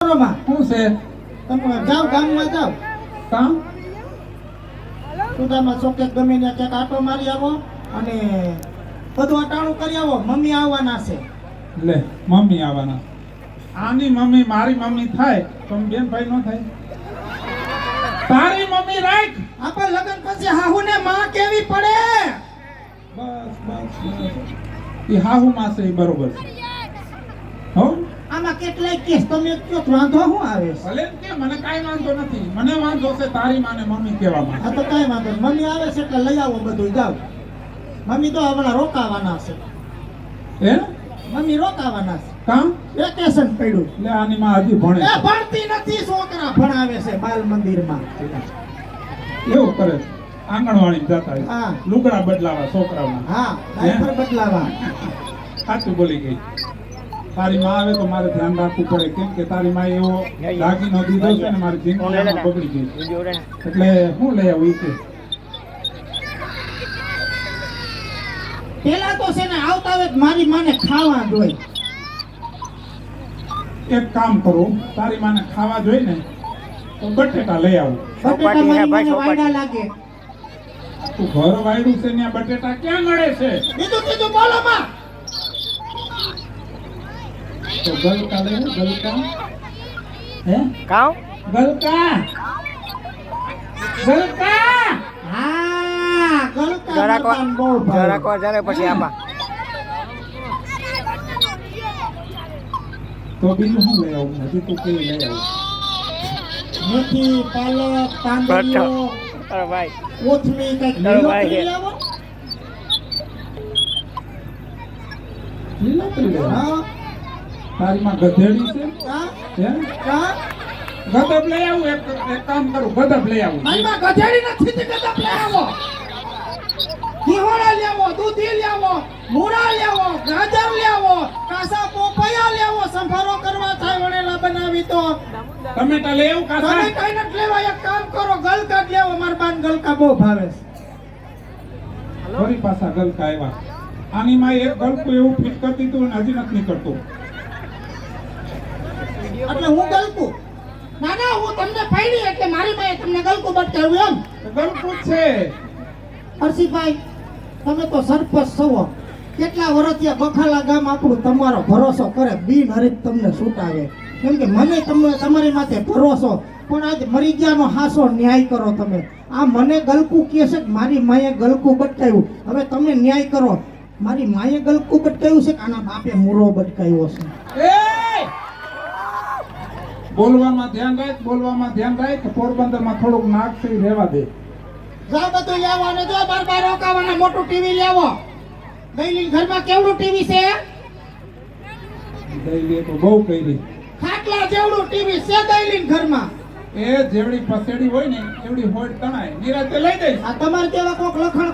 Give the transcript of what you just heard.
બોલોમાં શું છે તમે જાઓ ગામમાં જાઓ કામ સુદામાં ચોકે ગમે ત્યાં ક્યાંક આટો મારી આવો અને બધું અટાણું કરી આવો મમ્મી આવવાના છે લે મમ્મી આવવાના આની મમ્મી મારી મમ્મી થાય તો બેન ભાઈ નો થાય તારી મમ્મી રાઈટ આપણે લગન પછી હાહુને માં કેવી પડે બસ બસ બસ એ હાહુ માં છે એ બરોબર છે હો આમાં કેટલાય કેસ તમે કયો વાંધો શું આવે છે ભલે કે મને કાઈ વાંધો નથી મને વાંધો છે તારી માને મમ્મી કહેવા આ માટે તો કાંઈ વાંધો નહીં. મમ્મી આવે છે એટલે લઈ આવો બધું જાઓ મમ્મી તો હમણાં રોકાવાના છે હે મમ્મી રોકાવાના છે કામ વેકેશન પડ્યું લે આની માં હજી ભણે એ ભણતી નથી છોકરા ભણાવે છે બાલ મંદિરમાં એવું કરે છે. આંગણવાડી જતા હોય. હા. લુગડા બદલાવા છોકરાઓના હા ડાયપર બદલાવા સાચું બોલી ગઈ તારી માં આવે તો મારે ધ્યાન રાખવું પડે કેમ કે તારી માં એવો દાગીનો દીધો છે ને મારી જિંદગી બગડી ગઈ એટલે હું લઈ આવું ઈ કે પેલા તો છે ને આવતા આવે મારી માને ખાવા જોઈએ એક કામ કરું તારી માને ખાવા જોઈ ને તો બટેટા લઈ આવું બટેટા મારી માને વાયડા લાગે તું ઘર વાયડું છે ને આ બટેટા ક્યાં મળે છે બીજું કીધું બોલો માં તો ગલકા લઈ આવું, ગલકા હે કાઉ ગલકા ગલકા હા ગલકા જરાક મકાન બહુ ભાવે. જરાક જરે પછી આપા તો બીજું શું લઈ આવું હજી તું કઈ લઈ આવું મેથી પાલક તાંદળીઓ અરે ભાઈ કોથમીર કઈક તારો ભાઈ લીલોતરી છે. લાવો લીલોતરી લઈ આવું. હા તારી માં ગધેડી છે કા હે કા ગધબ લઈ આવું એક કામ કરું ગધબ લઈ આવું મારી માં ગધેડી નથી તે ગધપ લઈ આવો ઘીહોડા લેવો દૂધી લેવો મૂળા લેવો ગાજર લેવો કાસા પોપૈયા લેવો સંભારો કરવા થાય વણેલા બનાવી તો ટમેટા લઈ આવું તમે કાસા કઈ નથી લેવા એક કામ કરો ગલકા જ લેવો મારા બાન ગલકા બહુ ભાવે છે ફરી પાછા ગલકા આવ્યા આની માં એક ગલકું એવું ફિટ કરી દીધું અને હજી નથી નીકળતું એટલે હું ગલકું ના ના હું તમને ફાડી એટલે મારી માએ તમને ગલકું બતાવ્યું એમ તો ગલકું જ છે હર્ષિભાઈ તમે તો સરપંચ છો કેટલા વર્ષથી બખાલા ગામ આપણું તમારો ભરોસો કરે બિન હરીફ તમને છૂટાવે કેમ કે મને તમને તમારી માથે ભરોસો પણ આજ મરી ગયાનો હાસો ન્યાય કરો તમે આ મને ગલકું કહે છે કે મારી માએ ગલકું બટકાવ્યું હવે તમે ન્યાય કરો મારી માએ ગલકું બટકાવ્યું છે કે આના બાપે મૂરો બટકાવ્યો છે એ બોલવામાં ધ્યાન રાખ બોલવામાં ધ્યાન રાખ પોરબંદરમાં થોડુંક નાક છે ઈ રહેવા દે જાઓ બધું લેવો અને જો બાર રોકાવાના મોટું ટીવી લેવો દૈલી ઘરમાં કેવડું ટીવી છે દઈ તો બહુ કરી ખાટલા જેવડું ટીવી છે દૈલી ઘરમાં એ જેવડી પસેડી હોય ને એવડી હોડ તણાય નિરાતે લઈ દઈશ આ તમારે કેવા કોક લખણ